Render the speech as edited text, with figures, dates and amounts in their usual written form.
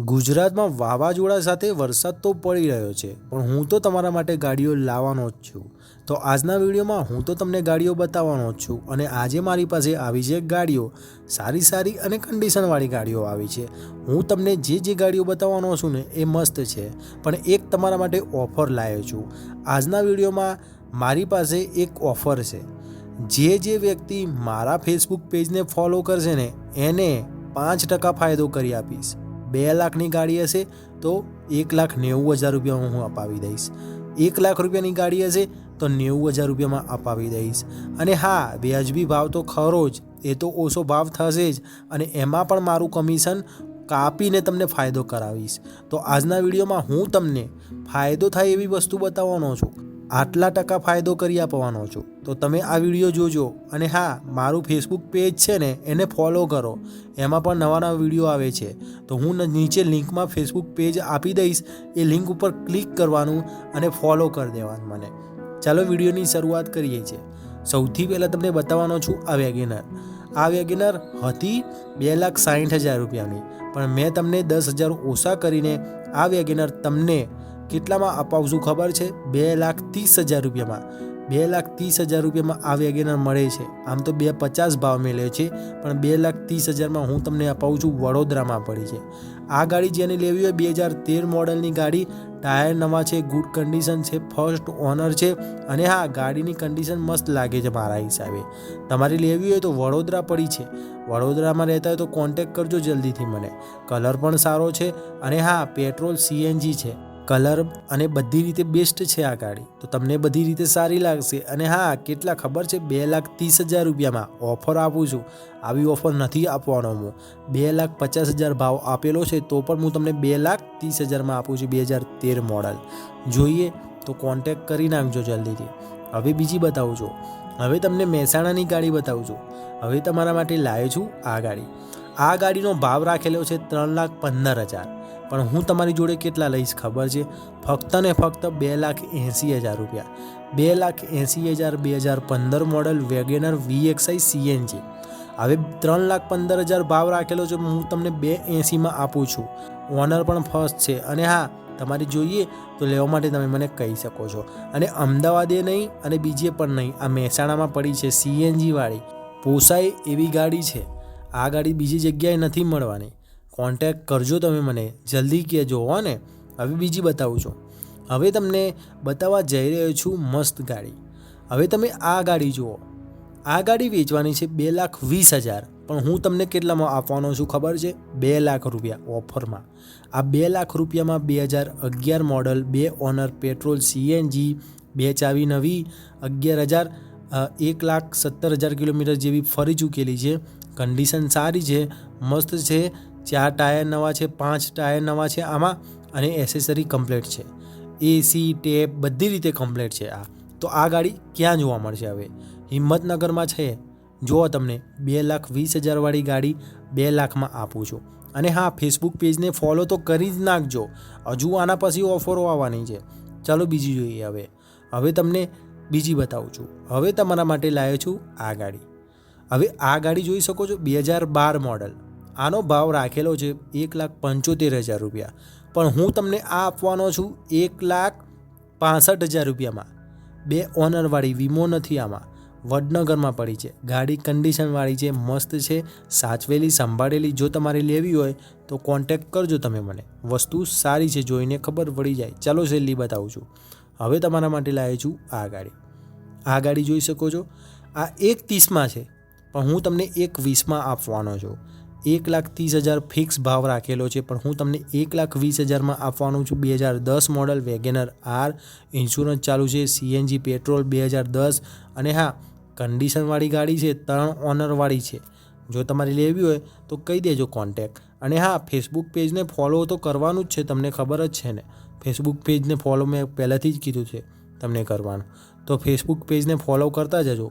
ગુજરાતમાં વાવાઝોડા સાથે વરસાદ તો પડી રહ્યો છે, પણ હું તો તમારા માટે ગાડીઓ લાવવાનો જ છું. તો આજના વિડીયોમાં હું તો તમને ગાડીઓ બતાવવાનો જ છું અને આજે મારી પાસે આવી છે ગાડીઓ, સારી અને કન્ડિશનવાળી ગાડીઓ આવી છે. હું તમને જે ગાડીઓ બતાવવાનો છું ને એ મસ્ત છે, પણ એક તમારા માટે ઓફર લાવ્યો છું. આજના વિડીયોમાં મારી પાસે એક ઓફર છે. જે વ્યક્તિ મારા ફેસબુક પેજને ફોલો કરશે ને એને 5% ફાયદો કરી આપીશ. 2 લાખની ગાડી હશે તો 1,90,000 રૂપિયામાં હું અપાવી દઈશ. 1 લાખ રૂપિયાની ગાડી હશે તો 90,000 રૂપિયામાં અપાવી દઈશ. અને હા, વ્યાજબી ભાવ તો ખરો જ, એ તો ઓછો ભાવ થશે જ, અને એમાં પણ મારું કમિશન કાપીને તમને ફાયદો કરાવીશ. તો આજના વિડીયોમાં હું તમને ફાયદો થાય એવી વસ્તુ બતાવવાનો છું. આટલા ટકા ફાયદો કરી આપવાનો છું. તો તમે આ વિડીયો જોજો. અને હા, મારું ફેસબુક પેજ છે ને એને ફોલો કરો, એમાં પણ નવા વિડીયો આવે છે. તો હું નીચે લિંકમાં ફેસબુક પેજ આપી દઈશ, એ લિંક ઉપર ક્લિક કરવાનું અને ફોલો કરી દેવાનું મને. ચાલો વિડીયોની શરૂઆત કરીએ છીએ. સૌથી પહેલાં તમને બતાવવાનો છું આ વેગેનર. આ વેગેનર હતી 2,60,000 રૂપિયાની, પણ મેં તમને 10,000 ઓછા કરીને આ વેગેનર તમને કેટલામાં અપાવશું ખબર છે? 2,30,000 રૂપિયામાં. 2,30,000 રૂપિયામાં આ વેગેનર મળે છે. આમ તો 2,50,000 ભાવ મેળવે છે, પણ 2,30,000માં હું તમને અપાવું છું. વડોદરામાં પડી છે આ ગાડી. જેને લેવી હોય 2013 મોડલની ગાડી, ટાયર નવા છે, ગુડ કન્ડિશન છે, ફર્સ્ટ ઓનર છે. અને હા, ગાડીની કન્ડિશન મસ્ત લાગે છે મારા હિસાબે. તમારે લેવી હોય તો વડોદરા પડી છે. વડોદરામાં રહેતા હોય તો કોન્ટેક કરજો જલ્દીથી મને. કલર પણ સારો છે, અને હા, પેટ્રોલ CNG છે. કલર અને બધી રીતે બેસ્ટ છે આ ગાડી, તો તમને બધી રીતે સારી લાગશે. અને હા, કેટલા ખબર છે? 2,30,000 રૂપિયામાં ઓફર આપું છું. આવી ઓફર નથી આપવાનો હું. 2,50,000 ભાવ આપેલો છે, તો પણ હું તમને 2,30,000માં આપું છું. 2013 મોડલ જોઈએ તો કોન્ટેક કરી નાખજો જલ્દીથી. હવે બીજી બતાવું છું. હવે તમને મહેસાણાની ગાડી બતાવું છું. હવે તમારા માટે લાવ્યો છું આ ગાડી. આ ગાડીનો ભાવ રાખેલો છે 3,15,000, પણ હું તમારી જોડે કેટલા લઈશ ખબર છે? ફક્ત ને ફક્ત 2,80,000 રૂપિયા. 2,80,000 2015 મોડલ વેગેનર VXI CNG. હવે 3,15,000 ભાવ રાખેલો છે, હું તમને 2,80,000માં આપું છું. ઓનર પણ ફર્સ્ટ છે. અને હા, તમારે જોઈએ તો લેવા માટે તમે મને કહી શકો છો. અને અમદાવાદે નહીં અને બીજે પણ નહીં, આ મહેસાણામાં પડી છે CNG વાળી. પોસાય એવી ગાડી છે. આ ગાડી બીજી જગ્યાએ નથી મળવાની. કોન્ટેક કરજો તમે મને, જલ્દી કહેજો હો ને. હવે બીજી બતાવું છું. હવે તમને બતાવવા જઈ રહ્યો છું મસ્ત ગાડી. હવે તમે આ ગાડી જુઓ. આ ગાડી વેચવાની છે 2,20,000, પણ હું તમને કેટલામાં આપવાનો છું ખબર છે? 2 લાખ રૂપિયા ઓફરમાં. આ 2 લાખ રૂપિયામાં 2011 મોડલ, 2 ઓનર, પેટ્રોલ CNG, 2 ચાવી નવી, 11,000, 1,70,000 કિલોમીટર જેવી ફરી ચૂકેલી છે. કન્ડિશન સારી છે, મસ્ત છે. 4 ટાયર નવા છે, 5 ટાયર નવા છે આમાં, અને એસેસરી કમ્પ્લીટ છે. AC, ટેપ બધી રીતે કમ્પ્લીટ છે આ. તો આ ગાડી ક્યાં જોવા મળશે? હવે હિંમતનગરમાં છે. જુઓ, તમને 2,20,000 વાળી ગાડી 2 લાખમાં આપું છું. અને હા, ફેસબુક પેજને ફોલો તો કરી જ નાખજો. હજુ આના પછી ઓફરો આવવાની છે. ચાલો બીજી જોઈએ. હવે તમને બીજી બતાવું છું. હવે તમારા માટે લાવ્યો છું આ ગાડી. હવે આ ગાડી જોઈ શકો છો, 2012 મોડલ. આનો ભાવ રાખેલો છે 1,75,000 રૂપિયા, પણ હું તમને આ આપવાનો છું 1,65,000 રૂપિયામાં. 2 ઓનરવાળી, વીમો નથી આમાં. વડનગરમાં પડી છે ગાડી. કન્ડિશનવાળી છે, મસ્ત છે, સાચવેલી સંભાળેલી. જો તમારે લેવી હોય તો કોન્ટેક કરજો તમે મને. વસ્તુ સારી છે, જોઈને ખબર પડી જાય. ચાલો છેલ્લી બતાવું છું. હવે તમારા માટે લાવ્યો છું આ ગાડી. આ ગાડી જોઈ શકો છો. આ 1,30,000માં છે, પણ હું તમને 1,20,000માં આપવાનો છું. 1,30,000 ફિક્સ ભાવ રાખેલો છે, પણ હું તમને 1,20,000માં આપવાનું છું. 2010 મોડલ વેગેનર R. ઇન્સ્યોરન્સ ચાલુ છે, CNG, પેટ્રોલ, 2010. અને હા, કન્ડિશનવાળી ગાડી છે, 3 ઓનરવાળી છે. જો તમારે લેવી હોય તો કહી દેજો કોન્ટેક. અને હા, ફેસબુક પેજને ફોલો તો કરવાનું જ છે, તમને ખબર જ છે ને. ફેસબુક પેજને ફોલો મેં પહેલાંથી જ કીધું છે તમને કરવાનું, તો ફેસબુક પેજને ફોલો કરતા જજો.